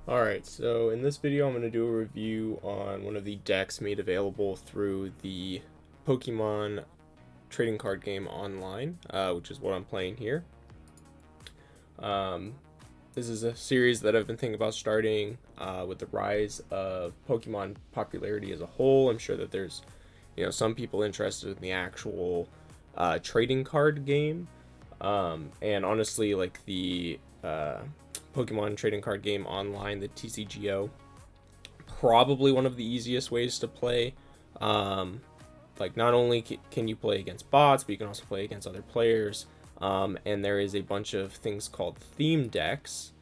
Alright, so in this video I'm going to do a review on one of the decks made available through the Pokemon trading card game online, which is what I'm playing here. Um, this is a series that I've been thinking about starting with the rise of Pokemon popularity as a whole. I'm sure that there's some people interested in the actual trading card game. And honestly, like the Pokemon trading card game online, the TCGO, probably one of the easiest ways to play. Like not only can you play against bots, but you can also play against other players. And there is a bunch of things called theme decks,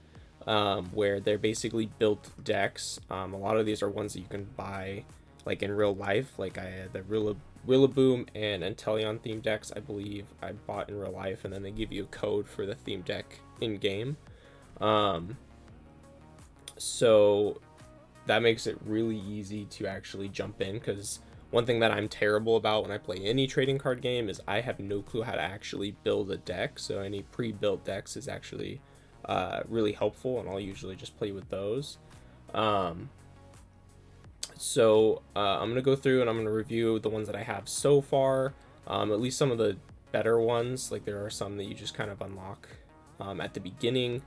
where they're basically built decks. A lot of these are ones that you can buy like in real life. Like I had the Rillaboom and Entei theme decks, I believe I bought in real life, and then they give you a code for the theme deck in game. So that makes it really easy to actually jump in, because one thing that I'm terrible about when I play any trading card game is I have no clue how to actually build a deck. So any pre-built decks is actually really helpful, and I'll usually just play with those. I'm going to go through and I'm going to review the ones that I have so far, at least some of the better ones. Like there are some that you just kind of unlock at the beginning,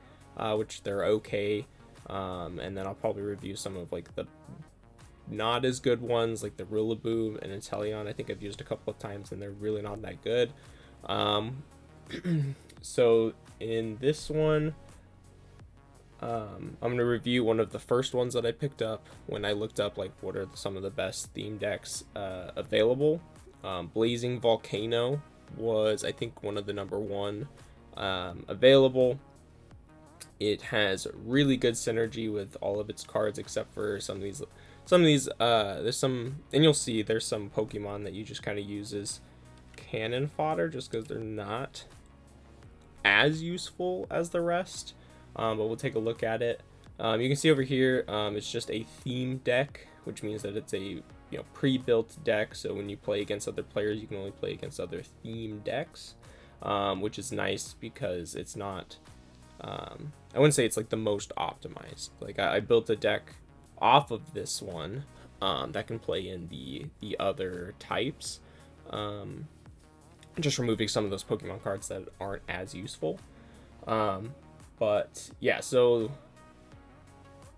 which they're okay. And then I'll probably review some of like the not as good ones, like the Rillaboom and Entei. I think I've used a couple of times and they're really not that good. So in this one, I'm going to review one of the first ones that I picked up when I looked up like what are some of the best theme decks available. Blazing Volcano was, I think, one of the number one available. It has really good synergy with all of its cards except for some of these there's some, and you'll see there's some Pokemon that you just kind of use as cannon fodder just because they're not as useful as the rest. But we'll take a look at it. You can see over here, it's just a theme deck, which means that it's a pre-built deck. So when you play against other players, you can only play against other theme decks, which is nice because it's not. I wouldn't say it's like the most optimized. Like I built a deck off of this one that can play in the other types. Just removing some of those Pokemon cards that aren't as useful. But yeah, so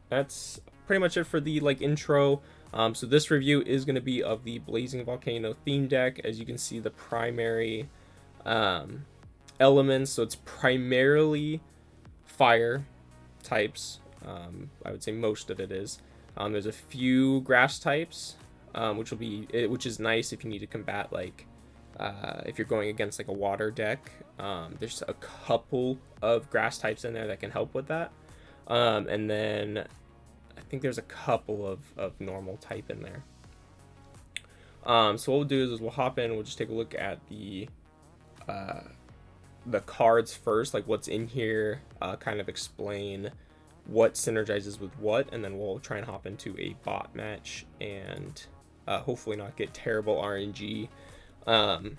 that's pretty much it for the like intro. So this review is going to be of the Blazing Volcano theme deck. As you can see, the primary elements, so it's primarily fire types. I would say most of it is. There's a few grass types, which is nice if you need to combat like if you're going against like a water deck. There's a couple of grass types in there that can help with that. And then I think there's a couple of normal type in there. So what we'll do is we'll hop in, we'll just take a look at the cards first, like what's in here, kind of explain what synergizes with what, and then we'll try and hop into a bot match and hopefully not get terrible RNG, and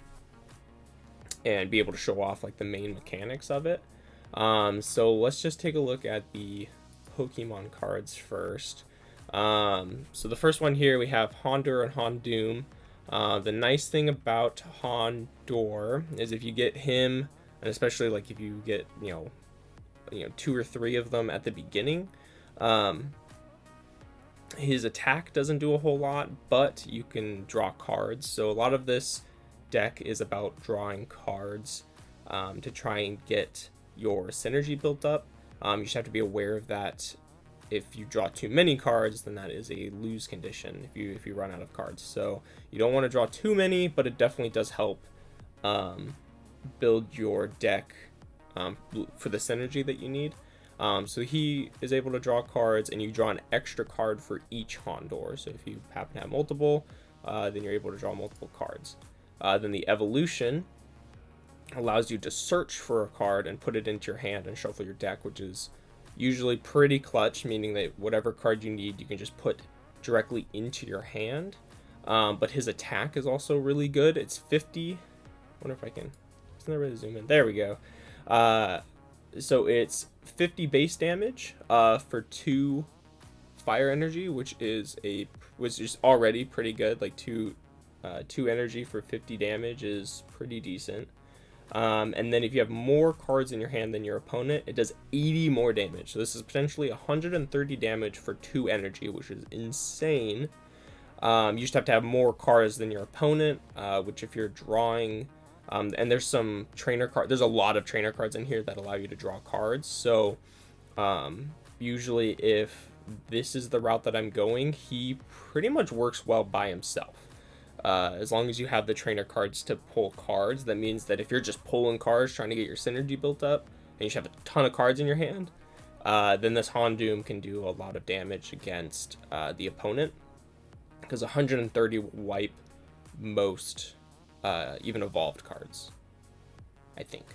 be able to show off like the main mechanics of it. So let's just take a look at the Pokemon cards first. So the first one here, we have Houndour and Houndoom. The nice thing about Houndour is if you get him, and especially like if you get two or three of them at the beginning, his attack doesn't do a whole lot, but you can draw cards. So a lot of this deck is about drawing cards to try and get your synergy built up. You just have to be aware of that. If you draw too many cards, then that is a lose condition if you run out of cards. So you don't want to draw too many, but it definitely does help build your deck for the synergy that you need. So he is able to draw cards, and you draw an extra card for each Houndour. So if you happen to have multiple, then you're able to draw multiple cards. Then the evolution allows you to search for a card and put it into your hand and shuffle your deck, which is usually pretty clutch, meaning that whatever card you need, you can just put directly into your hand. But his attack is also really good. It's 50. I wonder if I can. Isn't there really zoom in? There we go. So it's 50 base damage for 2 fire energy, which is already pretty good. Like 2 energy for 50 damage is pretty decent. And then if you have more cards in your hand than your opponent, it does 80 more damage. So this is potentially 130 damage for 2 energy, which is insane. You just have to have more cards than your opponent, which if you're drawing, and there's some trainer card, there's a lot of trainer cards in here that allow you to draw cards. So usually if this is the route that I'm going, he pretty much works well by himself. As long as you have the trainer cards to pull cards, that means that if you're just pulling cards trying to get your synergy built up, and you should have a ton of cards in your hand, then this Houndoom can do a lot of damage against the opponent, because 130 will wipe most even evolved cards, I think.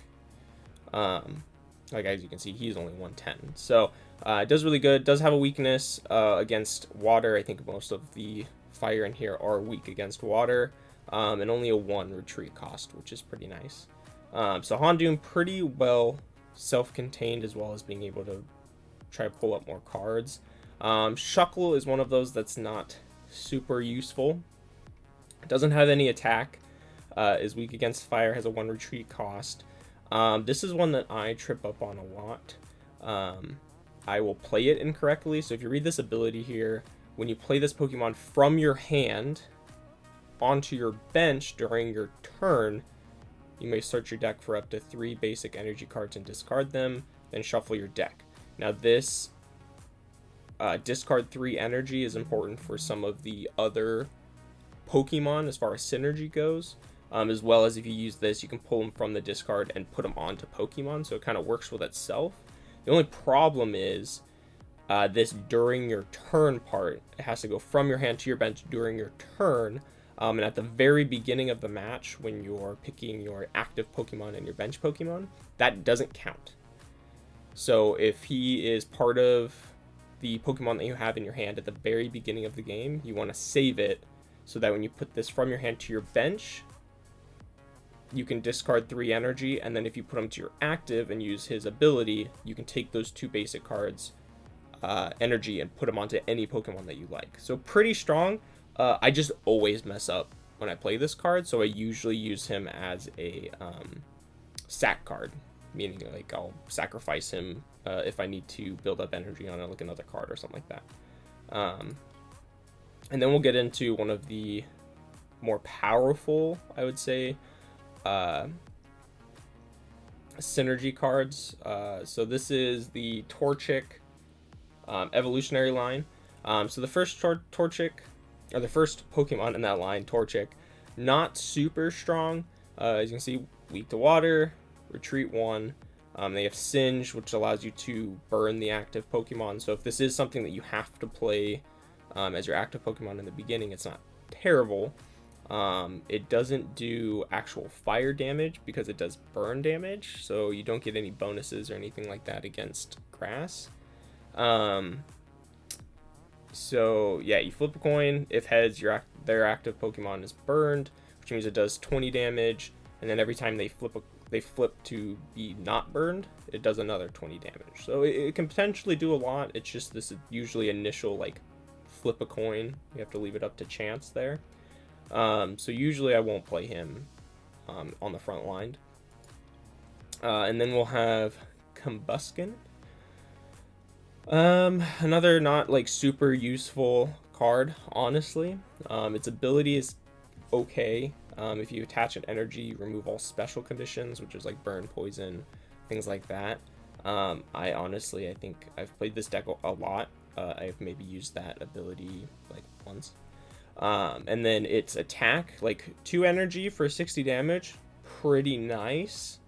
Like, as you can see, he's only 110. So it does really good. Does have a weakness against water. I think most of the fire in here are weak against water, and only a 1 retreat cost, which is pretty nice. So Houndoom pretty well self-contained, as well as being able to try to pull up more cards. Shuckle is one of those that's not super useful. It doesn't have any attack, is weak against fire, has a 1 retreat cost. This is one that I trip up on a lot. I will play it incorrectly, so if you read this ability here, when you play this Pokemon from your hand onto your bench during your turn, you may search your deck for up to 3 basic energy cards and discard them, then shuffle your deck. Now this discard 3 energy is important for some of the other Pokemon as far as synergy goes, as well as if you use this, you can pull them from the discard and put them onto Pokemon, so it kind of works with itself. The only problem is this during your turn part. It has to go from your hand to your bench during your turn, and at the very beginning of the match, when you're picking your active Pokemon and your bench Pokemon, that doesn't count. So if he is part of the Pokemon that you have in your hand at the very beginning of the game, you want to save it so that when you put this from your hand to your bench, you can discard 3 energy, and then if you put him to your active and use his ability, you can take those 2 basic cards energy and put them onto any Pokemon that you like. So pretty strong. I just always mess up when I play this card, so I usually use him as a sack card, meaning like I'll sacrifice him if I need to build up energy on like another card or something like that. And then we'll get into one of the more powerful, I would say, synergy cards. So this is the Torchic evolutionary line. So the first Torchic, or the first Pokemon in that line, Torchic, not super strong. As you can see, weak to water, retreat 1. They have Singe, which allows you to burn the active Pokemon. So if this is something that you have to play as your active Pokemon in the beginning, it's not terrible. It doesn't do actual fire damage because it does burn damage, so you don't get any bonuses or anything like that against grass. So yeah, you flip a coin. If heads, their active Pokemon is burned, which means it does 20 damage, and then every time they flip to be not burned, it does another 20 damage. So it can potentially do a lot. It's just this usually initial like flip a coin. You have to leave it up to chance there. So usually I won't play him on the front line. And then we'll have Combustion. Another not like super useful card, honestly. Its ability is okay. If you attach an energy, you remove all special conditions, which is like burn, poison, things like that. I think I've played this deck a lot. I've maybe used that ability like once. And then its attack, like 2 energy for 60 damage, pretty nice.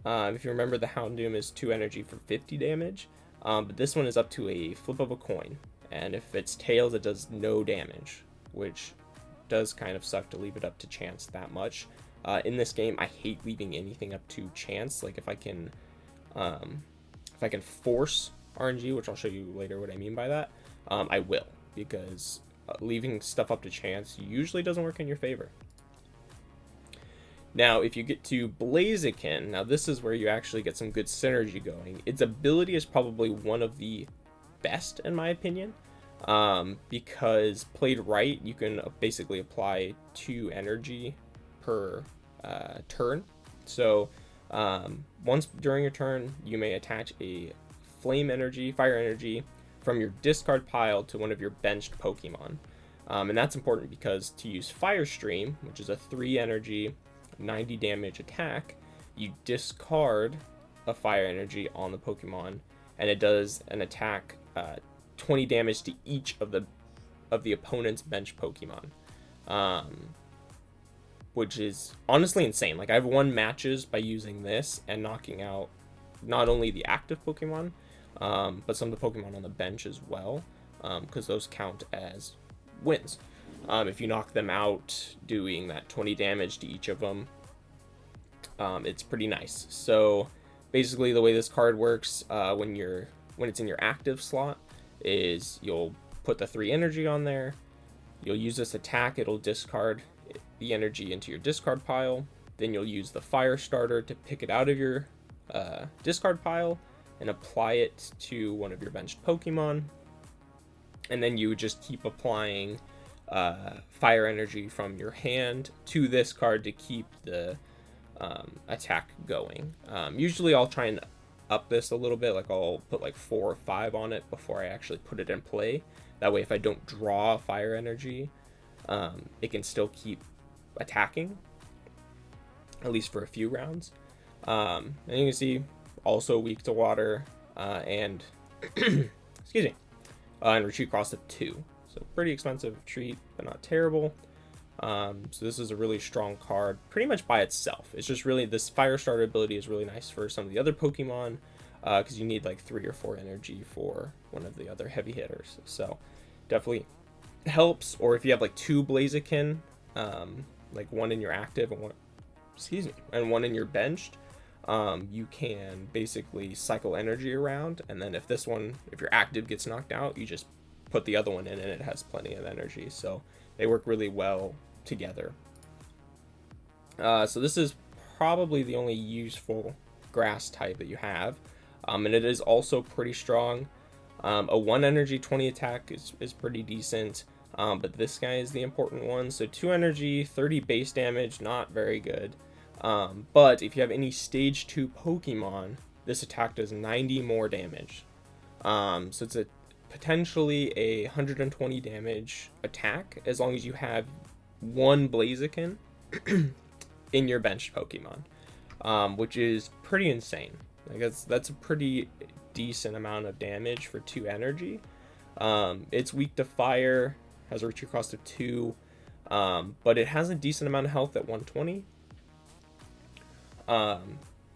If you remember, the Houndoom is 2 energy for 50 damage. But this one is up to a flip of a coin, and if it's tails, it does no damage, which does kind of suck to leave it up to chance that much. In this game, I hate leaving anything up to chance. Like if I can force RNG, which I'll show you later what I mean by that, I will, because leaving stuff up to chance usually doesn't work in your favor. Now, if you get to Blaziken, now this is where you actually get some good synergy going. Its ability is probably one of the best, in my opinion, because played right, you can basically apply 2 energy per turn. So once during your turn, you may attach a fire energy from your discard pile to one of your benched Pokemon. And that's important because to use Fire Stream, which is a 3 energy, 90 damage attack, you discard a fire energy on the Pokemon, and it does an attack 20 damage to each of the opponent's bench Pokemon, which is honestly insane. Like, I've won matches by using this and knocking out not only the active Pokemon, but some of the Pokemon on the bench as well, because those count as wins. If you knock them out doing that 20 damage to each of them, it's pretty nice. So basically the way this card works, when it's in your active slot, is you'll put the 3 energy on there, you'll use this attack, it'll discard the energy into your discard pile, then you'll use the fire starter to pick it out of your discard pile and apply it to one of your benched Pokemon, and then you would just keep applying fire energy from your hand to this card to keep the attack going. Usually I'll try and up this a little bit, like I'll put like 4 or 5 on it before I actually put it in play. That way if I don't draw fire energy, it can still keep attacking, at least for a few rounds. And you can see also weak to water, and excuse me, and retreat cost of 2. So pretty expensive retreat, but not terrible. So this is a really strong card pretty much by itself. It's just really, this fire starter ability is really nice for some of the other Pokemon, because you need like 3 or 4 energy for one of the other heavy hitters. So definitely helps. Or if you have like 2 Blaziken, like 1 in your active and 1 in your benched, you can basically cycle energy around, and then if your active gets knocked out, you just put the other one in and it has plenty of energy. So they work really well together. So this is probably the only useful grass type that you have, and it is also pretty strong. A 1 energy 20 attack is pretty decent, but this guy is the important one. So 2 energy 30 base damage, not very good. But if you have any stage 2 Pokemon, this attack does 90 more damage. So it's potentially a 120 damage attack as long as you have 1 Blaziken in your benched Pokemon, which is pretty insane. I guess that's a pretty decent amount of damage for 2 energy. It's weak to fire, has a retreat cost of 2, but it has a decent amount of health at 120.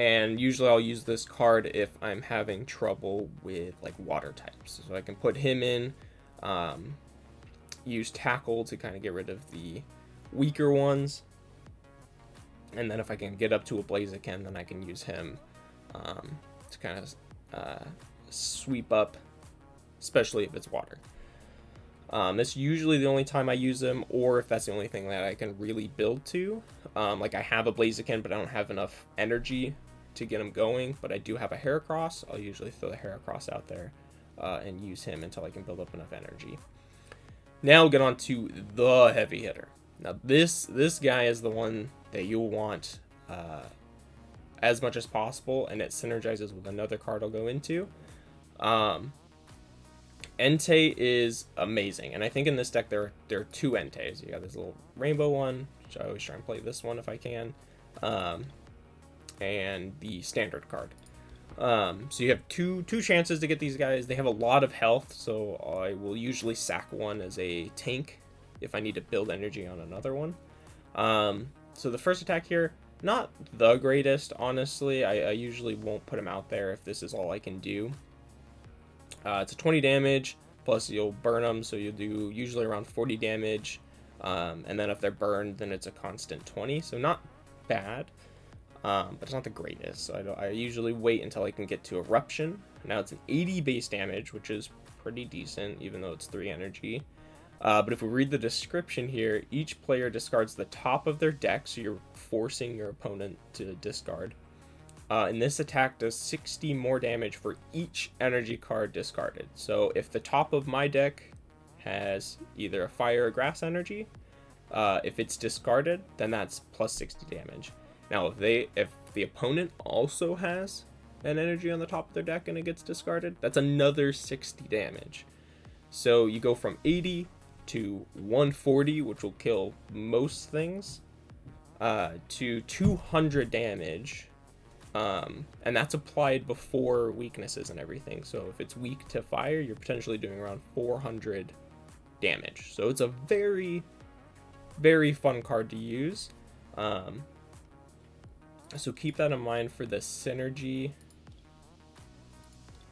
And usually I'll use this card if I'm having trouble with like water types, so I can put him in, use tackle to kind of get rid of the weaker ones, and then if I can get up to a Blaziken, then I can use him to kind of sweep up, especially if it's water. That's usually the only time I use them, or if that's the only thing that I can really build to. Like I have a Blaziken, but I don't have enough energy to get him going, but I do have a Heracross. I'll usually throw the Heracross out there and use him until I can build up enough energy. Now we'll get on to the heavy hitter. Now this guy is the one that you'll want as much as possible, and it synergizes with another card I'll go into. Entei is amazing, and I think in this deck there are 2 Enteis. You got this little rainbow one, which I always try and play this one if I can, and the standard card. So you have two chances to get these guys. They have a lot of health, so I will usually sack one as a tank if I need to build energy on another one. So the first attack here, not the greatest, honestly. I usually won't put him out there if this is all I can do. It's a 20 damage, plus you'll burn them, so you'll do usually around 40 damage. And then if they're burned, then it's a constant 20, so not bad. But it's not the greatest, so I usually wait until I can get to Eruption. Now it's an 80 base damage, which is pretty decent, even though it's 3 energy. But if we read the description here, each player discards the top of their deck, so you're forcing your opponent to discard. And this attack does 60 more damage for each energy card discarded. So if the top of my deck has either a fire or grass energy, if it's discarded, then that's plus 60 damage. Now, if the opponent also has an energy on the top of their deck and it gets discarded, that's another 60 damage. So you go from 80 to 140, which will kill most things, to 200 damage. And that's applied before weaknesses and everything. So if it's weak to fire, you're potentially doing around 400 damage. So it's a very, very fun card to use. So keep that in mind for the synergy.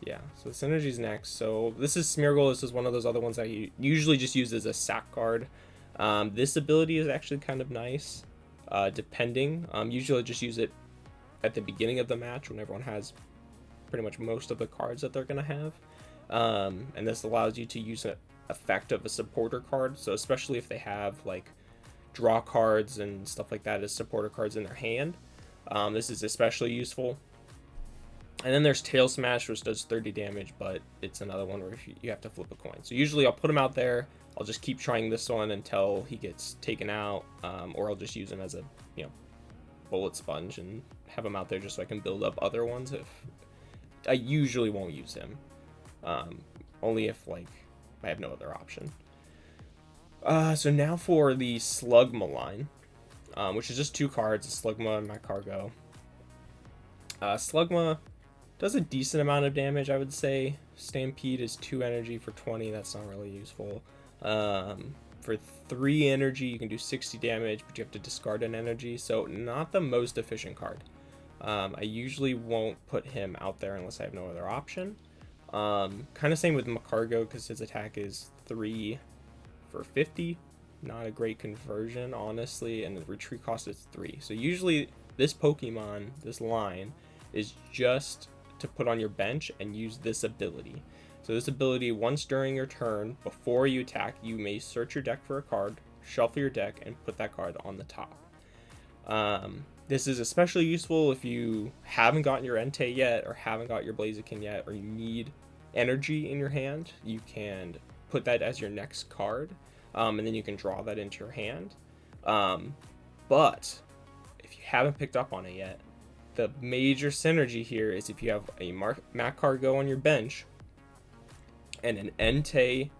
Yeah, so the synergy's next. So this is Smeargle. This is one of those other ones that you usually just use as a sack card. This ability is actually kind of nice, depending. Usually I just use it at the beginning of the match when everyone has pretty much most of the cards that they're going to have. And this allows you to use an effect of a supporter card. So especially if they have like draw cards and stuff like that as supporter cards in their hand, this is especially useful. And then there's Tail Smash, which does 30 damage, but it's another one where you have to flip a coin. So usually I'll put him out there. I'll just keep trying this one until he gets taken out, or I'll just use him as a bullet sponge and have him out there just so I can build up other ones. If I usually won't use him, only if like I have no other option. So now for the Slugma line, which is just 2 cards, a Slugma and my Cargo. Slugma does a decent amount of damage, I would say. Stampede is 2 energy for 20. That's not really useful. For 3 energy, you can do 60 damage, but you have to discard an energy. So not the most efficient card. I usually won't put him out there unless I have no other option. Kind of same with Macargo, because his attack is 3 for 50. Not a great conversion, honestly, and the retreat cost is 3. So usually this Pokemon, this line, is just to put on your bench and use this ability. So this ability, once during your turn, before you attack, you may search your deck for a card, shuffle your deck, and put that card on the top. This is especially useful if you haven't gotten your Entei yet, or haven't got your Blaziken yet, or you need energy in your hand. You can put that as your next card, and then you can draw that into your hand. But if you haven't picked up on it yet, the major synergy here is if you have a Macargo on your bench and an Entei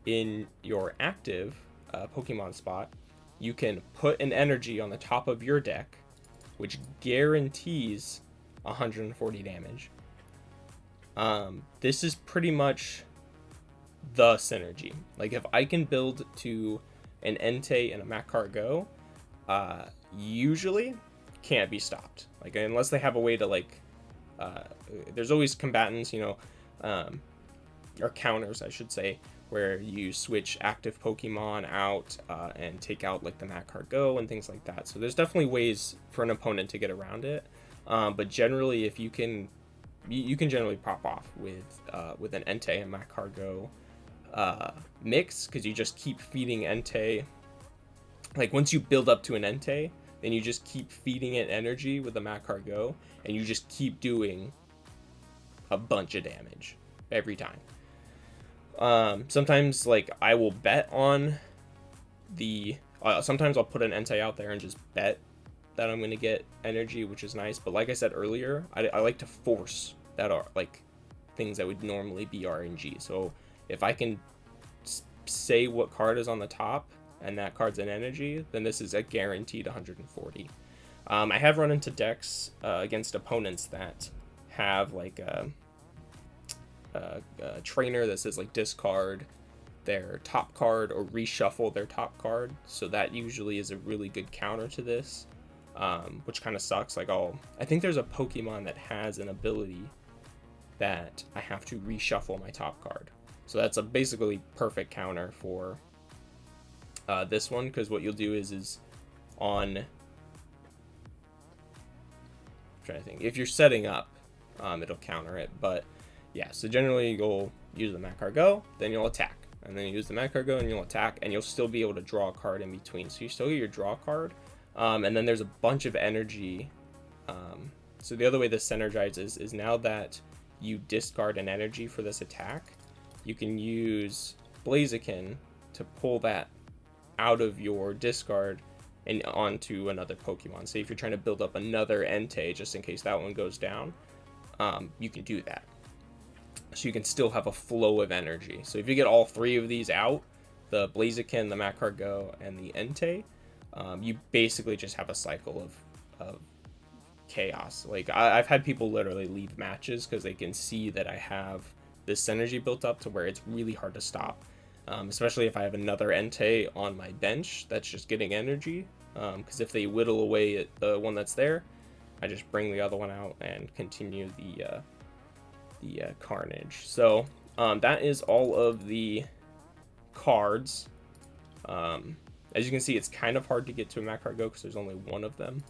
in your active Pokemon spot, you can put an energy on the top of your deck, which guarantees 140 damage. This is pretty much the synergy. Like, if I can build to an Entei and a Macargo, usually can't be stopped. Like, unless they have a way to, like, there's always combatants, or counters, I should say, where you switch active Pokemon out and take out, like, the Macargo and things like that. So there's definitely ways for an opponent to get around it. But generally, if you can generally pop off with an Entei and Macargo mix, because you just keep feeding Entei. Like, once you build up to an Entei, then you just keep feeding it energy with the Macargo, and you just keep doing a bunch of damage every time. Sometimes, like, I will bet on the... sometimes I'll put an Entei out there and just bet that I'm going to get energy, which is nice. But like I said earlier, I like to force that are, like, things that would normally be RNG. So if I can say what card is on the top, and that card's an energy, then this is a guaranteed 140. I have run into decks against opponents that have like a trainer that says like discard their top card or reshuffle their top card. So that usually is a really good counter to this, which kind of sucks. Like, I think there's a Pokemon that has an ability that I have to reshuffle my top card. So that's a basically perfect counter for this one, because what you'll do is on... I'm trying to think. If you're setting up, it'll counter it. But yeah, so generally you'll use the Macargo, then you'll attack. and then you use the Mad Card Go, and you'll attack, and you'll still be able to draw a card in between. So you still get your draw card, and then there's a bunch of energy. So the other way this synergizes is now that you discard an energy for this attack, you can use Blaziken to pull that out of your discard and onto another Pokemon. Say if you're trying to build up another Entei just in case that one goes down, you can do that. So you can still have a flow of energy. So if you get all three of these out, the Blaziken, the Mad Card Go, and the Entei, you basically just have a cycle of chaos. Like I've had people literally leave matches because they can see that I have this energy built up to where it's really hard to stop. Especially if I have another Entei on my bench that's just getting energy. Because if they whittle away at the one that's there, I just bring the other one out and continue the carnage. So that is all of the cards. As you can see, it's kind of hard to get to a Mad Card Go because there's only one of them,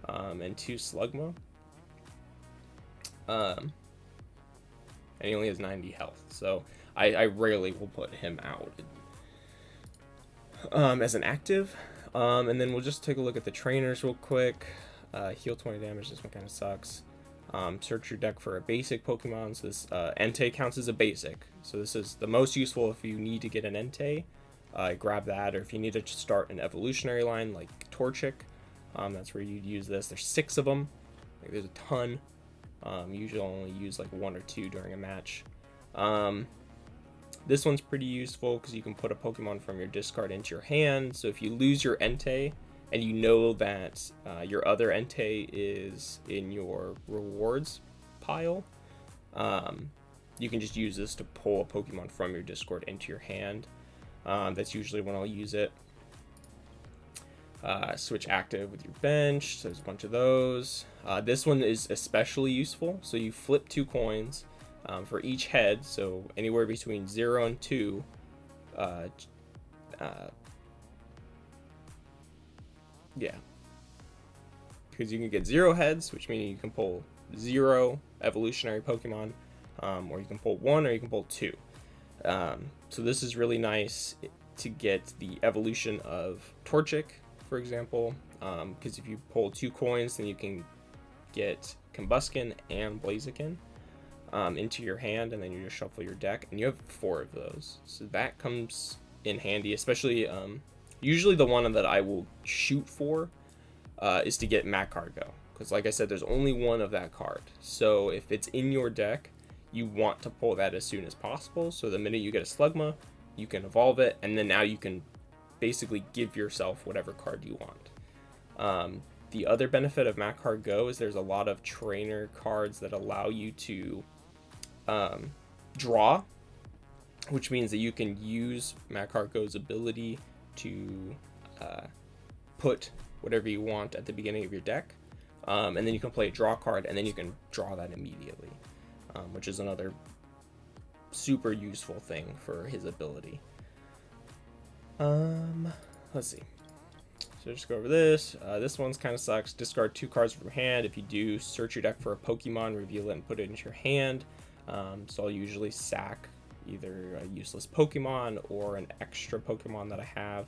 and 2 Slugma. And he only has 90 health, so I rarely will put him out as an active. And then we'll just take a look at the trainers real quick. Heal 20 damage, this one kind of sucks. Search your deck for a basic Pokemon. So this Entei counts as a basic. So this is the most useful if you need to get an Entei. Grab that, or if you need to start an evolutionary line like Torchic, that's where you'd use this. There's 6 of them. Like, there's a ton. Usually only use like 1 or 2 during a match. This one's pretty useful because you can put a Pokemon from your discard into your hand. So if you lose your Entei and you know that your other Entei is in your rewards pile, you can just use this to pull a Pokemon from your discard into your hand. That's usually when I'll use it. Switch active with your bench, so there's a bunch of those. This one is especially useful, so you flip 2 coins for each head, so anywhere between 0 and 2. Yeah, because you can get 0 heads, which means you can pull 0 evolutionary Pokemon, or you can pull 1, or you can pull 2. So this is really nice to get the evolution of Torchic, for example, because if you pull 2 coins, then you can get Combustion and Blaziken into your hand, and then you just shuffle your deck, and you have 4 of those. So that comes in handy, especially usually the one that I will shoot for is to get Mad Card Go, because like I said, there's only 1 of that card. So if it's in your deck, you want to pull that as soon as possible. So the minute you get a Slugma, you can evolve it, and then now you can basically give yourself whatever card you want. The other benefit of Mad Card Go is there's a lot of trainer cards that allow you to draw, which means that you can use Mad Card Go's ability to put whatever you want at the beginning of your deck, and then you can play a draw card, and then you can draw that immediately, which is another super useful thing for his ability. Let's see. So just go over this. This one's kind of sucks. Discard 2 cards from your hand. If you do, search your deck for a Pokemon, reveal it, and put it into your hand. So I'll usually sack either a useless Pokemon or an extra Pokemon that I have.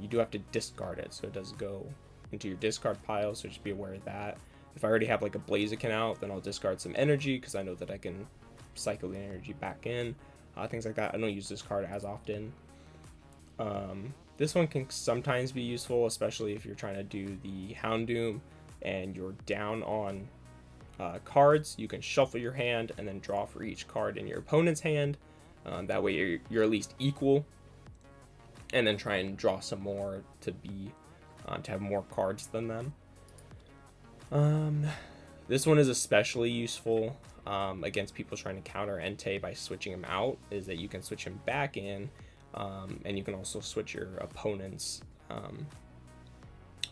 You do have to discard it, so it does go into your discard pile, so just be aware of that. If I already have like a Blaziken out, then I'll discard some energy because I know that I can cycle the energy back in. Things like that. I don't use this card as often. This one can sometimes be useful, especially if you're trying to do the Houndoom and you're down on cards. You can shuffle your hand and then draw for each card in your opponent's hand. That way you're at least equal, and then try and draw some more to be to have more cards than them. This one is especially useful against people trying to counter Entei by switching him out, is that you can switch him back in. And you can also switch your opponent's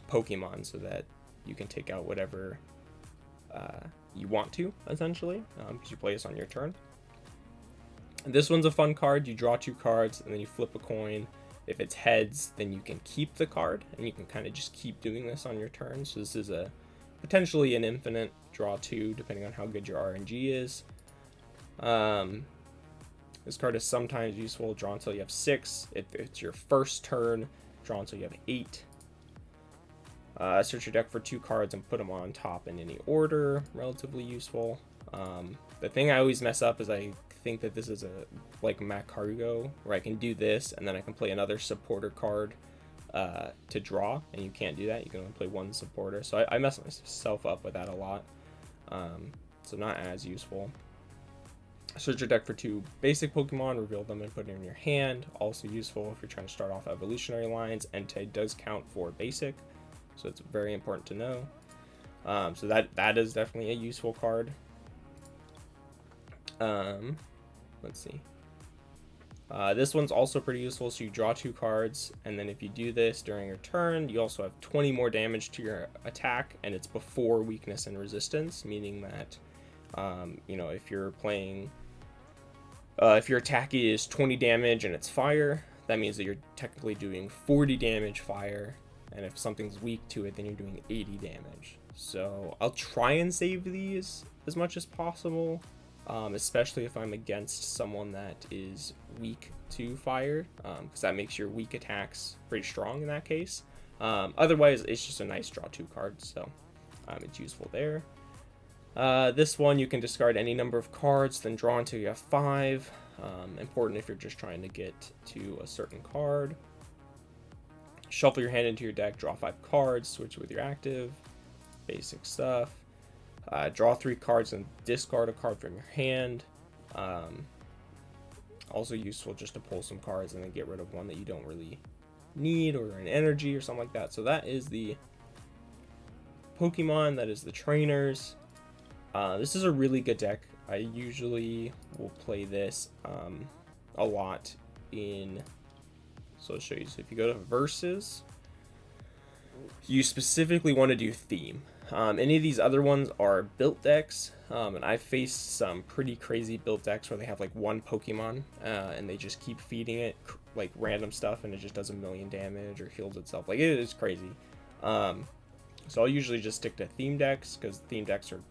Pokemon so that you can take out whatever you want to, essentially, because you play this on your turn. And this one's a fun card. You draw 2 cards, and then you flip a coin. If it's heads, then you can keep the card, and you can kind of just keep doing this on your turn. So this is a potentially an infinite draw 2, depending on how good your RNG is. This card is sometimes useful. Draw until you have 6. If it's your first turn, draw until you have 8. Search your deck for 2 cards and put them on top in any order. Relatively useful. The thing I always mess up is I think that this is a like Macarugo, where I can do this and then I can play another supporter card to draw, and you can't do that. You can only play one supporter. So I mess myself up with that a lot. So not as useful. Search your deck for 2 basic Pokemon, reveal them and put it in your hand. Also useful if you're trying to start off evolutionary lines. Entei does count for basic, so it's very important to know. So that is definitely a useful card. Let's see. This one's also pretty useful. So you draw 2 cards, and then if you do this during your turn, you also have 20 more damage to your attack, and it's before weakness and resistance, meaning that you know, if you're playing if your attack is 20 damage and it's fire, that means that you're technically doing 40 damage fire, and if something's weak to it, then you're doing 80 damage. So I'll try and save these as much as possible, especially if I'm against someone that is weak to fire, because that makes your weak attacks pretty strong in that case. Otherwise, it's just a nice draw 2 card, so it's useful there. This one, you can discard any number of cards, then draw until you have 5. Important if you're just trying to get to a certain card. Shuffle your hand into your deck, draw 5 cards, switch with your active. Basic stuff. Draw 3 cards and discard a card from your hand. Also useful just to pull some cards and then get rid of one that you don't really need, or an energy or something like that. So that is the Pokemon, that is the trainers. This is a really good deck. I usually will play this a lot in, so I'll show you. So if you go to Versus, you specifically want to do Theme. Any of these other ones are built decks, and I've faced some pretty crazy built decks where they have like 1 Pokemon, and they just keep feeding it like random stuff, and it just does 1,000,000 damage or heals itself. Like, it is crazy. So I'll usually just stick to theme decks, because theme decks are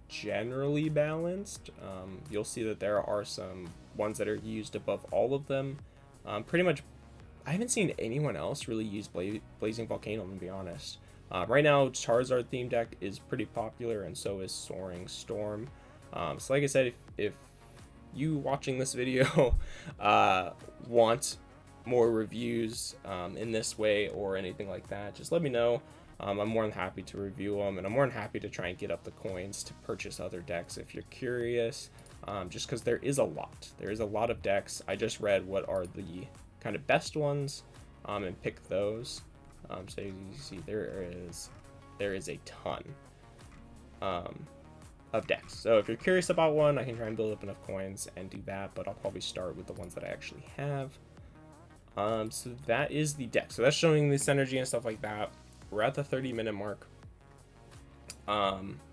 generally balanced. You'll see that there are some ones that are used above all of them. Pretty much, I haven't seen anyone else really use Blazing Volcano, to be honest. Right now, Charizard theme deck is pretty popular, and so is Soaring Storm. So like I said, if you watching this video want more reviews in this way or anything like that, just let me know. I'm more than happy to review them, and I'm more than happy to try and get up the coins to purchase other decks if you're curious, just because there is a lot. There is a lot of decks. I just read what are the kind of best ones and picked those. So you see there is a ton of decks. So if you're curious about one, I can try and build up enough coins and do that, but I'll probably start with the ones that I actually have. So that is the deck. So that's showing the synergy and stuff like that. We're at the 30-minute mark.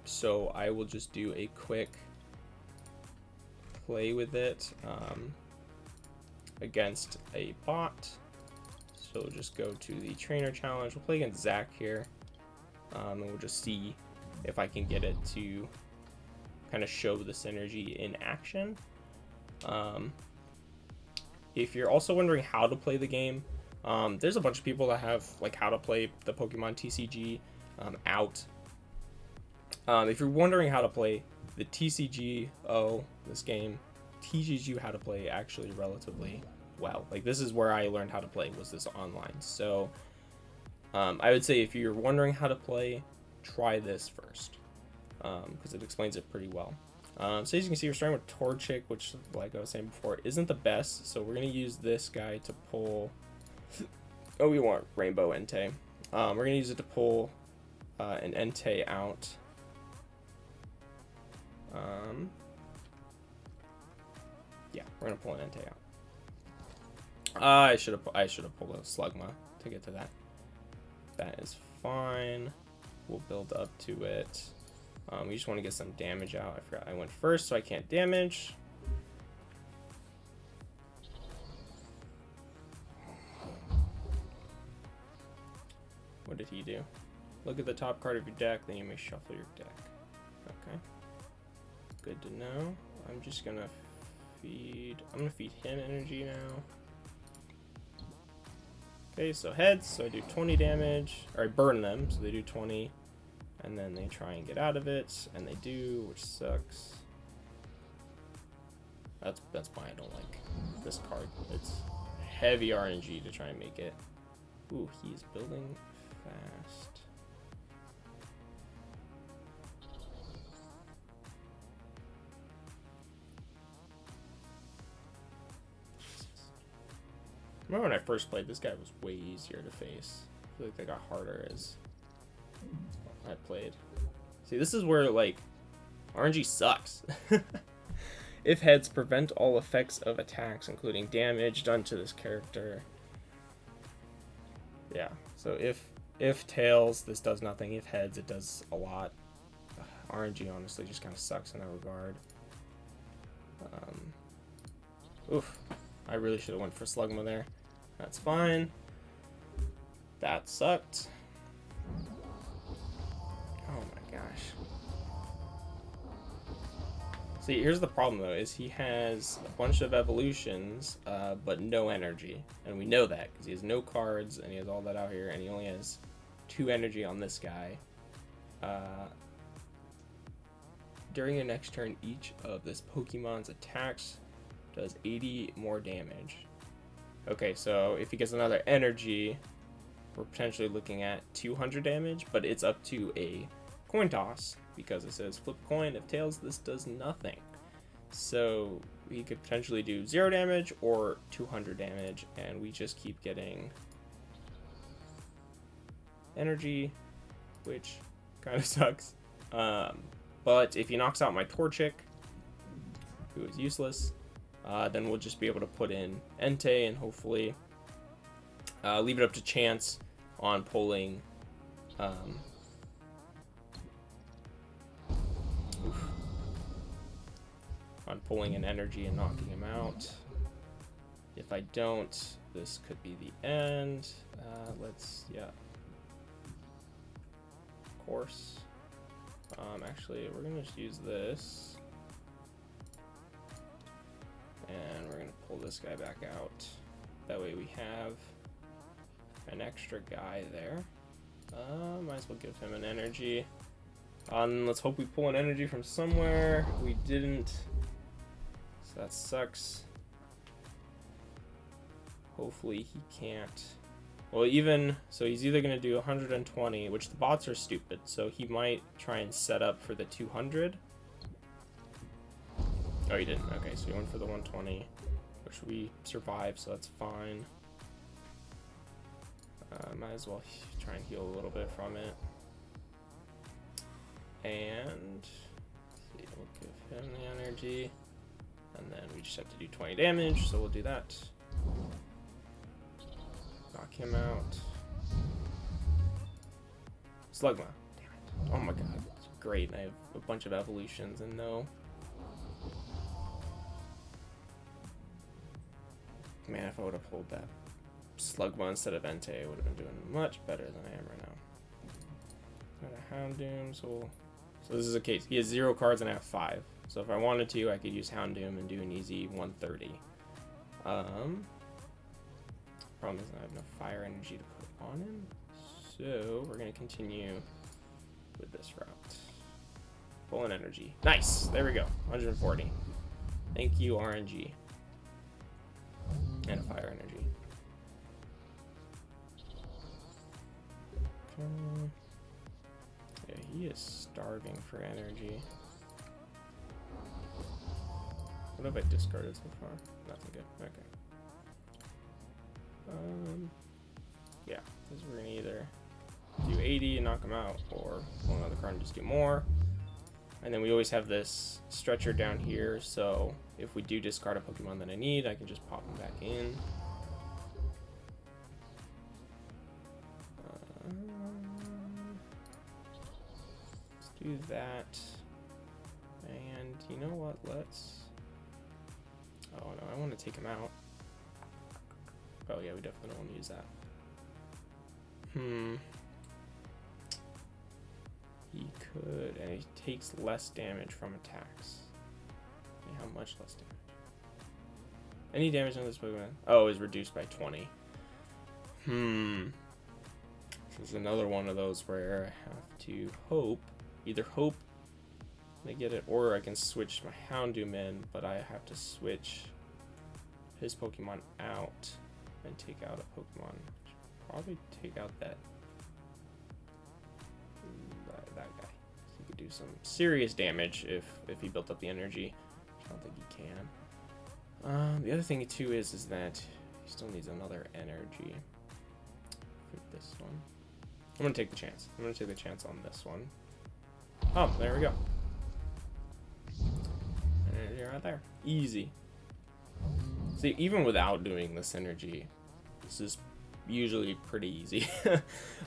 So I will just do a quick play with it against a bot. So we'll just go to the trainer challenge. We'll play against Zach here. And we'll just see if I can get it to kind of show the synergy in action. If you're also wondering how to play the game, there's a bunch of people that have like how to play the Pokemon TCG out. If you're wondering how to play the TCGO, this game teaches you how to play actually relatively well. Like, this is where I learned how to play, was this online. So I would say if you're wondering how to play, try this first, because it explains it pretty well. So as you can see, we're starting with Torchic, which, like I was saying before, isn't the best. So we're going to use this guy to pull... Oh, we want Rainbow Entei. We're going to use it to pull an Entei out. Yeah, we're going to pull an Entei out. I should have pulled a Slugma to get to that. That is fine. We'll build up to it. We just want to get some damage out. I forgot I went first, so I can't damage. What did he do? Look at the top card of your deck, then you may shuffle your deck. Okay. Good to know. I'm just gonna I'm gonna feed him energy now. Okay, so heads, so I do 20 damage, or I burn them, so they do 20, and then they try and get out of it, and they do, which sucks. That's why I don't like this card. It's heavy RNG to try and make it. Ooh, he's building fast. Remember when I first played, this guy was way easier to face. I feel like they got harder as I played. See, this is where, like, RNG sucks. If heads, prevent all effects of attacks, including damage done to this character. Yeah, so if tails, this does nothing. If heads, it does a lot. RNG honestly just kind of sucks in that regard. Oof, I really should have went for Slugma there. That's fine. That sucked. Oh my gosh. See, here's the problem though, is he has a bunch of evolutions, but no energy. And we know that, because he has no cards, and he has all that out here, and he only has 2 energy on this guy. During your next turn, each of this Pokemon's attacks does 80 more damage. Okay, so if he gets another energy, we're potentially looking at 200 damage, but it's up to a coin toss, because it says flip a coin. If tails, this does nothing. So we could potentially do 0 damage or 200 damage, and we just keep getting energy, which kind of sucks. But if he knocks out my Torchic, who is useless, then we'll just be able to put in Entei and hopefully leave it up to chance on pulling an energy and knocking him out. If I don't, this could be the end. Yeah. Of course. Actually, we're gonna just use this. And we're gonna pull this guy back out. That way we have an extra guy there. Might as well give him an energy. Let's hope we pull an energy from somewhere. We didn't, so that sucks. Hopefully he can't. Well, so he's either gonna do 120, which the bots are stupid, so he might try and set up for the 200. Oh, he didn't. Okay, so he went for the 120, which we survived, so that's fine. Might as well try and heal a little bit from it. And see, we'll give him the energy, and then we just have to do 20 damage, so we'll do that. Knock him out. Slugma. Damn it. Oh my god. It's great. I have a bunch of evolutions and no. Man, if I would have pulled that Slugma instead of Entei, I would have been doing much better than I am right now. Got a Houndoom, so this is a case. He has 0 cards and I have 5. So if I wanted to, I could use Houndoom and do an easy 130. Problem is I have no fire energy to put on him, so we're gonna continue with this route. Pull an energy. Nice! There we go. 140. Thank you, RNG. And a fire energy. Okay. Yeah, he is starving for energy. What have I discarded so far? Nothing good. Okay. Yeah, because we're gonna either do 80 and knock him out, or pull another card and just do more. And then we always have this stretcher down here, so if we do discard a Pokemon that I need, I can just pop him back in. Let's do that. And you know what? Oh no, I want to take him out. Oh yeah, we definitely don't want to use that. He could, and he takes less damage from attacks. Okay, how much less damage? Any damage on this Pokemon? Oh, is reduced by 20. This is another one of those where I have to either hope I get it, or I can switch my Houndoom in, but I have to switch his Pokemon out and take out a Pokemon. Probably take out that guy. He could do some serious damage if he built up the energy. I don't think he can. The other thing too is that he still needs another energy for this one. I'm gonna take the chance. I'm gonna take the chance on this one. Oh, there we go. And you're right there. Easy. See, even without doing this energy, this is usually pretty easy.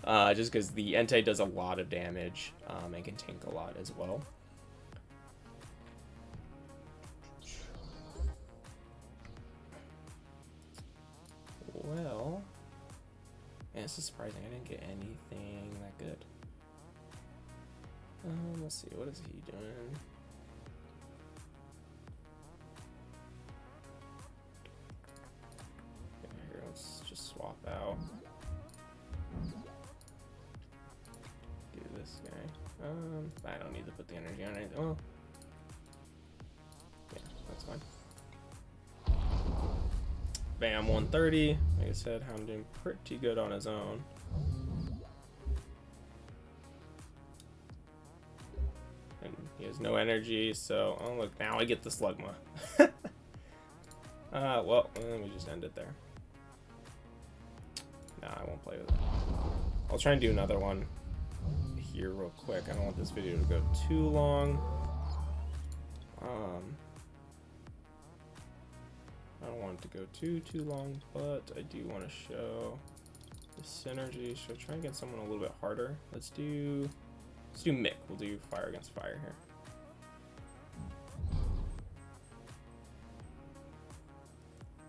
Just because the Entei does a lot of damage and can tank a lot as well. Well, man, this is surprising. I didn't get anything that good. Let's see, what is he doing? Here, let's just swap out. Do this guy. I don't need to put the energy on anything. Well, yeah, that's fine. Bam, 130. Like I said, Houndoom pretty good on his own. And he has no energy, so oh look, now I get the Slugma. Well, we just end it there. Nah, I won't play with it. I'll try and do another one here real quick. I don't want this video to go too long. I don't want it to go too long, but I do want to show the synergy. Should I try and get someone a little bit harder? Let's do Mick. We'll do fire against fire here.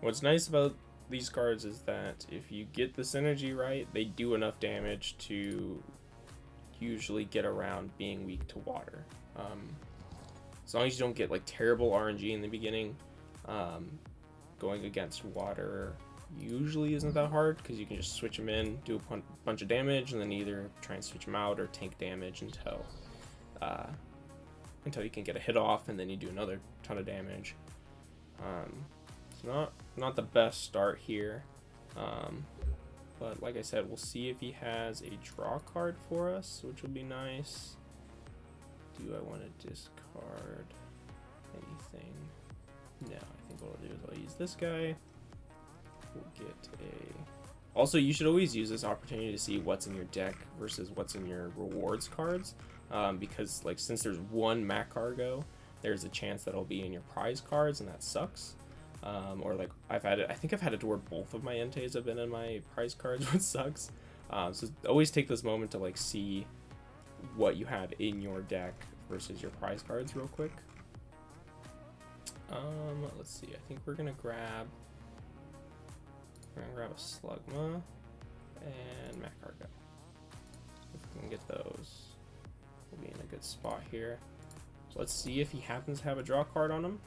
What's nice about these cards is that if you get the synergy right, they do enough damage to usually get around being weak to water. As long as you don't get like terrible RNG in the beginning, going against water usually isn't that hard because you can just switch them in, do a bunch of damage, and then either try and switch them out or tank damage until you can get a hit off, and then you do another ton of damage. It's not the best start here, but like I said, we'll see if he has a draw card for us, which will be nice. Do I want to discard anything? No, I think what I'll do is I'll use this guy. We'll get a... Also, you should always use this opportunity to see what's in your deck versus what's in your rewards cards, because like since there's one Macargo, there's a chance that it'll be in your prize cards, and that sucks. Or like I think I've had it to where both of my Enteis have been in my prize cards, which sucks. So always take this moment to like see what you have in your deck versus your prize cards real quick. Let's see. I think we're gonna grab a Slugma and Macargo. If we can get those, we'll be in a good spot here. Let's see if he happens to have a draw card on him.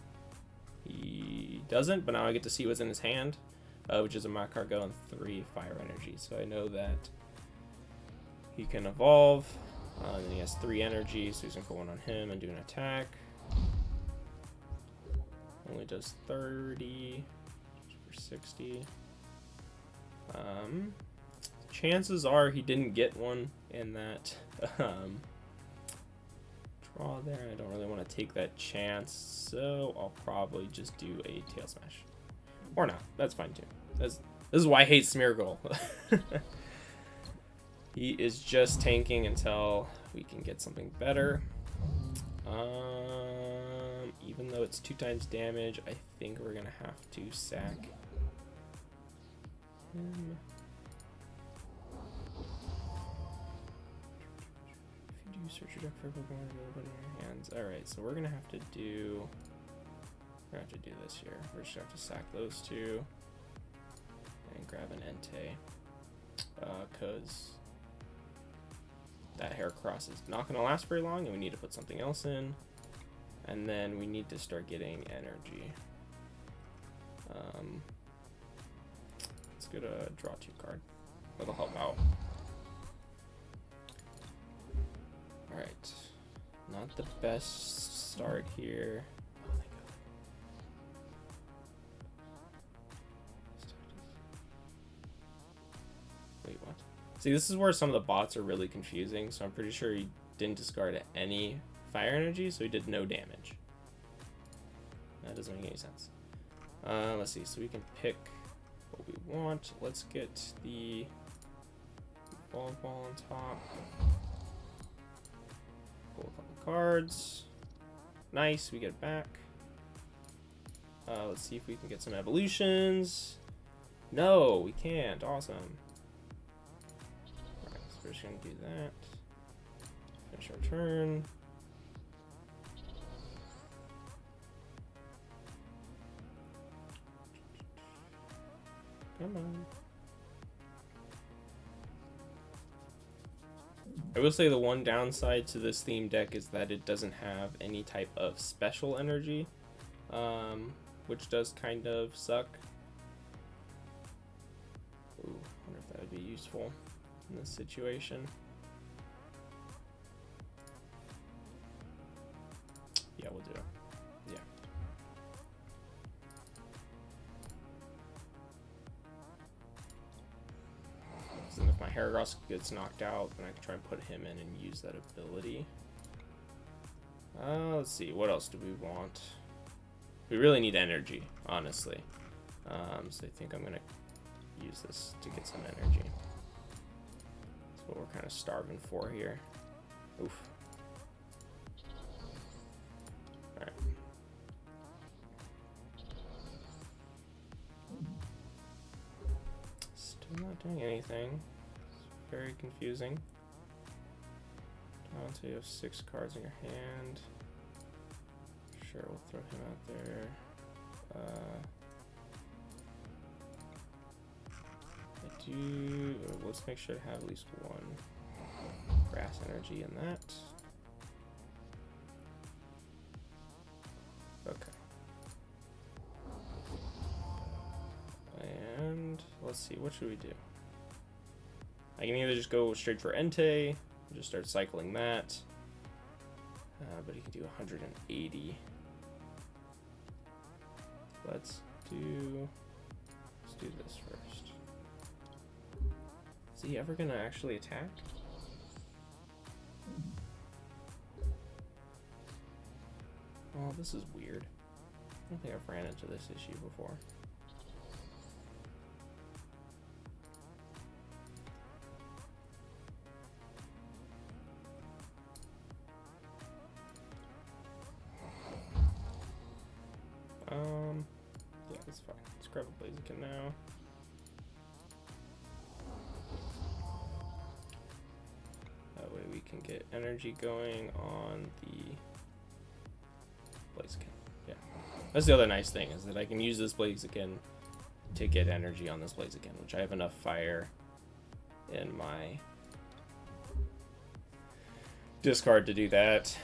He doesn't, but now I get to see what's in his hand, which is a Macargo and 3 fire energy. So I know that he can evolve, and he has 3 energy, so he's gonna put one on him and do an attack. Only does 30 for 60. Chances are he didn't get one in that draw there, and I don't really want to take that chance, so I'll probably just do a Tail Smash. Or not, that's fine too. This is why I hate Smeargle. He is just tanking until we can get something better. Even though it's 2 times damage, I think we're gonna have to sack him. If you do search your deck for Pokemon available in your hands. Alright, so we're gonna have to do this here. We're just gonna have to sack those 2 and grab an Entei. Cause that Heracross is not gonna last very long, and we need to put something else in. And then we need to start getting energy. Let's get a draw 2 card. That'll help out. Alright. Not the best start here. Oh, thank God. Wait, what? See, this is where some of the bots are really confusing, so I'm pretty sure he didn't discard any fire energy, so he did no damage. That doesn't make any sense. Let's see, so we can pick what we want. Let's get the ball on top. Pull a couple cards. Nice, we get it back. Let's see if we can get some evolutions. No, we can't. Awesome. Alright, so we're just gonna do that. Finish our turn. Come on. I will say the one downside to this theme deck is that it doesn't have any type of special energy, which does kind of suck. Ooh, I wonder if that would be useful in this situation. Yeah, we'll do it. Yeah. So if my Heragos gets knocked out, then I can try and put him in and use that ability. Let's see, what else do we want? We really need energy, honestly. So I think I'm gonna use this to get some energy. That's what we're kind of starving for here. Oof. Alright. Still not doing anything. It's very confusing. So you have 6 cards in your hand. Sure, we'll throw him out there. Let's make sure to have at least 1 grass energy in that. Okay. And let's see, what should we do? I can either just go straight for Entei, just start cycling that, but he can do 180. Let's do this first. Is he ever gonna actually attack? Oh, this is weird. I don't think I've ran into this issue before. Yeah, that's fine. Let's grab a Blaziken now. That way we can get energy going on the Blaziken. Yeah. That's the other nice thing, is that I can use this Blaziken to get energy on this Blaziken, which I have enough fire in my discard to do that.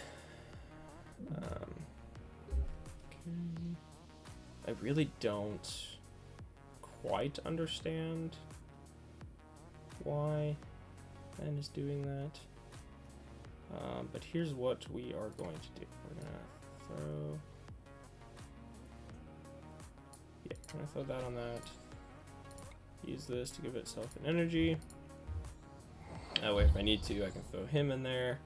I really don't quite understand why Ben is doing that. But here's what we are going to do. We're gonna throw... Yeah, I'm gonna throw that on that. Use this to give itself an energy. That way if I need to, I can throw him in there.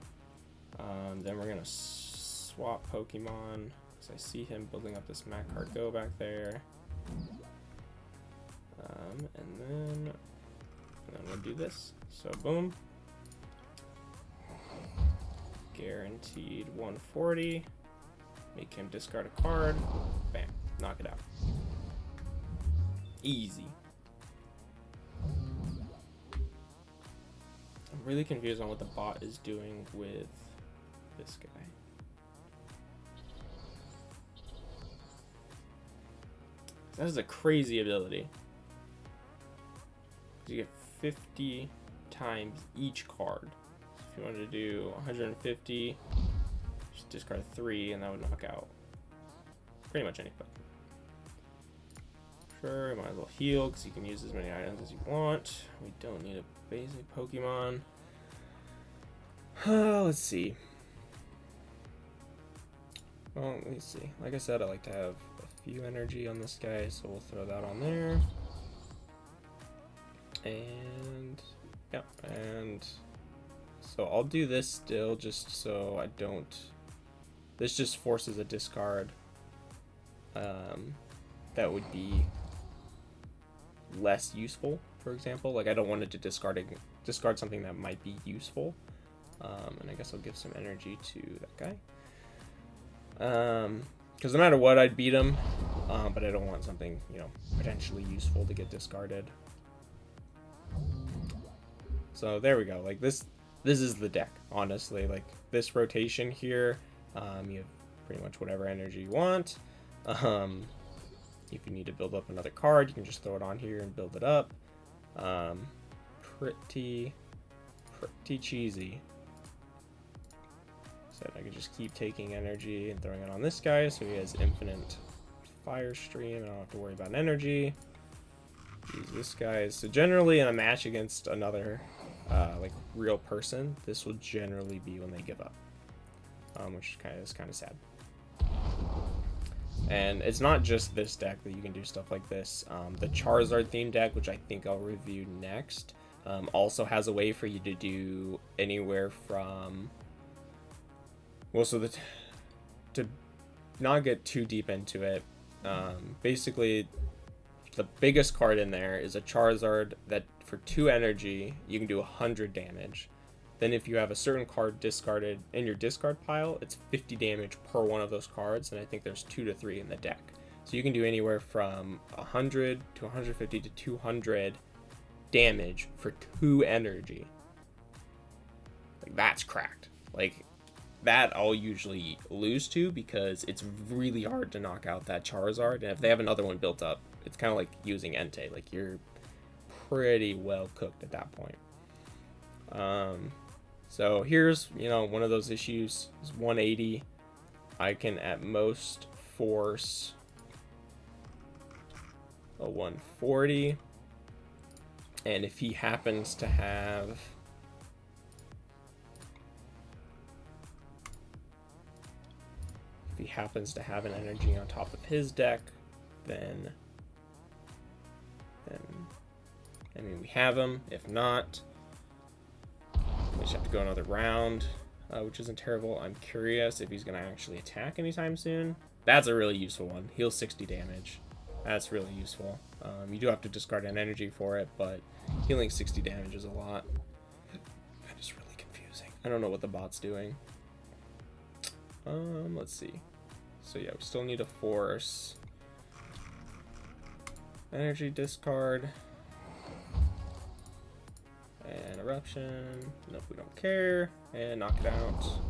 Then we're gonna swap Pokemon. I see him building up this Mac card go back there. And then we'll do this. So boom. Guaranteed 140. Make him discard a card. Bam. Knock it out. Easy. I'm really confused on what the bot is doing with this guy. That is a crazy ability. You get 50 times each card. So if you wanted to do 150, just discard 3 and that would knock out pretty much anybody. Sure, might as well heal because you can use as many items as you want. We don't need a basic Pokemon. Let's see. Well, let me see. Like I said, I like to have a few energy on this guy, so we'll throw that on there. And yeah, and so I'll do this still just so I don't. This just forces a discard. That would be less useful, for example. Like I don't want it to discard something that might be useful. And I guess I'll give some energy to that guy. Because no matter what, I'd beat him. But I don't want something, you know, potentially useful to get discarded. So there we go. Like this is the deck, honestly. Like this rotation here, you have pretty much whatever energy you want. If you need to build up another card, you can just throw it on here and build it up. Pretty cheesy. So I can just keep taking energy and throwing it on this guy, so he has infinite fire stream. I don't have to worry about energy. Use this guy. So generally in a match against another like real person, this will generally be when they give up, which is kind of sad. And it's not just this deck that you can do stuff like this. The Charizard theme deck, which I think I'll review next, also has a way for you to do anywhere from, well, so to not get too deep into it, basically the biggest card in there is a Charizard that for 2 energy you can do 100 damage. Then if you have a certain card discarded in your discard pile, it's 50 damage per one of those cards, and I think there's 2 to 3 in the deck. So you can do anywhere from 100 to 150 to 200 damage for 2 energy. Like that's cracked. Like that I'll usually lose to because it's really hard to knock out that Charizard, and if they have another one built up, it's kind of like using Entei. Like you're pretty well cooked at that point. So here's, you know, one of those issues is 180. I can at most force a 140. And if he happens to have an energy on top of his deck, then I mean we have him. If not, we just have to go another round, which isn't terrible. I'm curious if he's going to actually attack anytime soon. That's a really useful one. Heals 60 damage. That's really useful. You do have to discard an energy for it, but healing 60 damage is a lot. That is really confusing. I don't know what the bot's doing. Let's see. So yeah, we still need to force energy discard. And eruption. Nope, we don't care. And knock it out.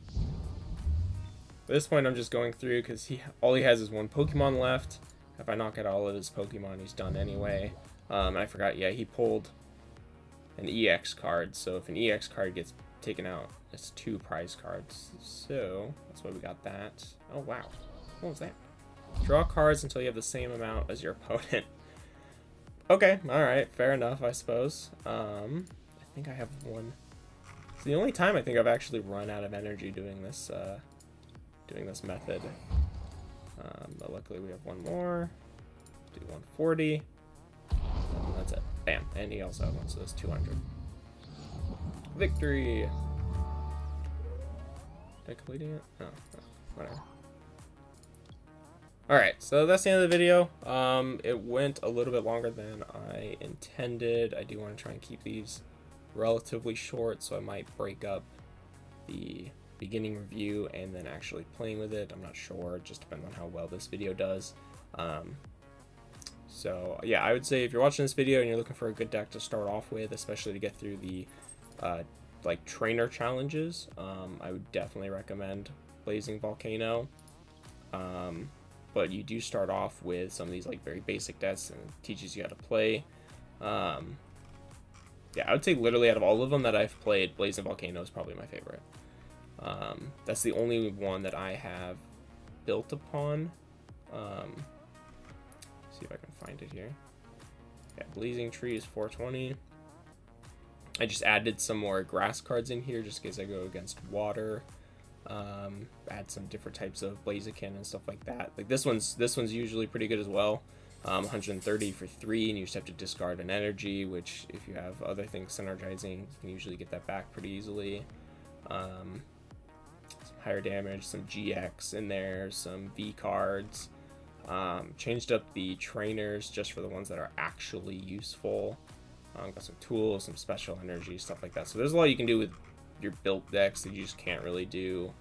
At this point, I'm just going through because all he has is 1 Pokemon left. If I knock out all of his Pokemon, he's done anyway. I forgot. Yeah, he pulled an EX card. So if an EX card gets taken out, it's 2 prize cards. So that's why we got that. Oh wow, what was that? Draw cards until you have the same amount as your opponent. Okay, alright, fair enough, I suppose. I think I have one. It's the only time I think I've actually run out of energy doing this method. But luckily we have one more. Do 140. And that's it. Bam. And he also has one, so that's 200. Victory! Did I complete it? Oh, whatever. Alright, so that's the end of the video. It went a little bit longer than I intended. I do want to try and keep these relatively short, so I might break up the beginning review and then actually playing with it. I'm not sure. It just depends on how well this video does. So yeah, I would say if you're watching this video and you're looking for a good deck to start off with, especially to get through the like trainer challenges, I would definitely recommend Blazing Volcano. But you do start off with some of these like very basic decks, and it teaches you how to play. Yeah, I would say literally out of all of them that I've played, Blazing Volcano is probably my favorite. That's the only one that I have built upon. find it here. Yeah, Blazing Tree is 420. I just added some more grass cards in here just in case I go against water. Add some different types of Blaziken and stuff like that. Like this one's usually pretty good as well. 130 for 3, and you just have to discard an energy, which if you have other things synergizing, you can usually get that back pretty easily. Some higher damage, some GX in there, some V cards. Changed up the trainers just for the ones that are actually useful. Got some tools, some special energy, stuff like that. So there's a lot you can do with your built decks that you just can't really do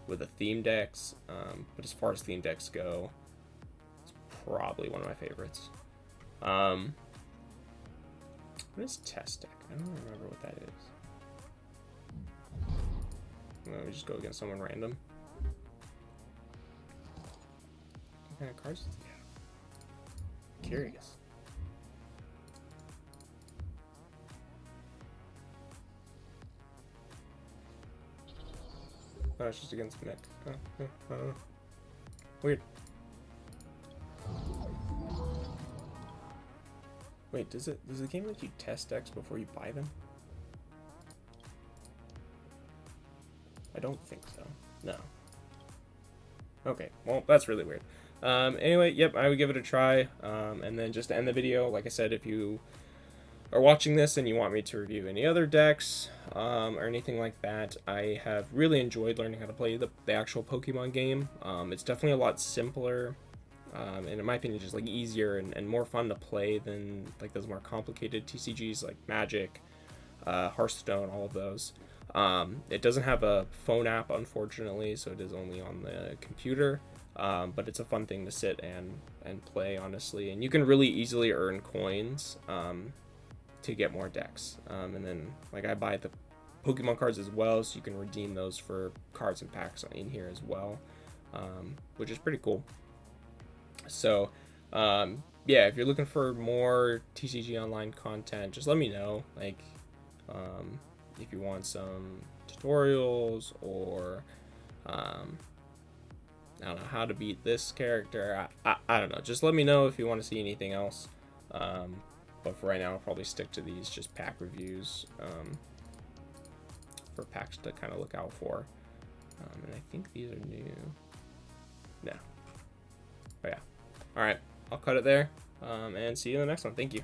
with a theme decks. But as far as theme decks go, it's probably one of my favorites. What is test deck? I don't remember what that is. Let me just go against someone random. What kind of cards does he have? Curious. Oh, it's just against Nick. Weird. Wait, does the game let you test decks before you buy them? I don't think so. No. Okay, well, that's really weird. Anyway, yep, I would give it a try. And then just to end the video, like I said, if you are watching this and you want me to review any other decks or anything like that, I have really enjoyed learning how to play the actual Pokemon game. It's definitely a lot simpler, and in my opinion, just like easier and more fun to play than like those more complicated TCGs like Magic, Hearthstone, all of those. It doesn't have a phone app, unfortunately, so it is only on the computer. But it's a fun thing to sit and play, honestly, and you can really easily earn coins to get more decks. And then, like, I buy the Pokemon cards as well, so you can redeem those for cards and packs in here as well, which is pretty cool. So, yeah, if you're looking for more TCG Online content, just let me know. Like, if you want some tutorials or I don't know how to beat this character. I don't know. Just let me know if you want to see anything else. But for right now, I'll probably stick to these just pack reviews for packs to kind of look out for. And I think these are new. No. But yeah. All right. I'll cut it there and see you in the next one. Thank you.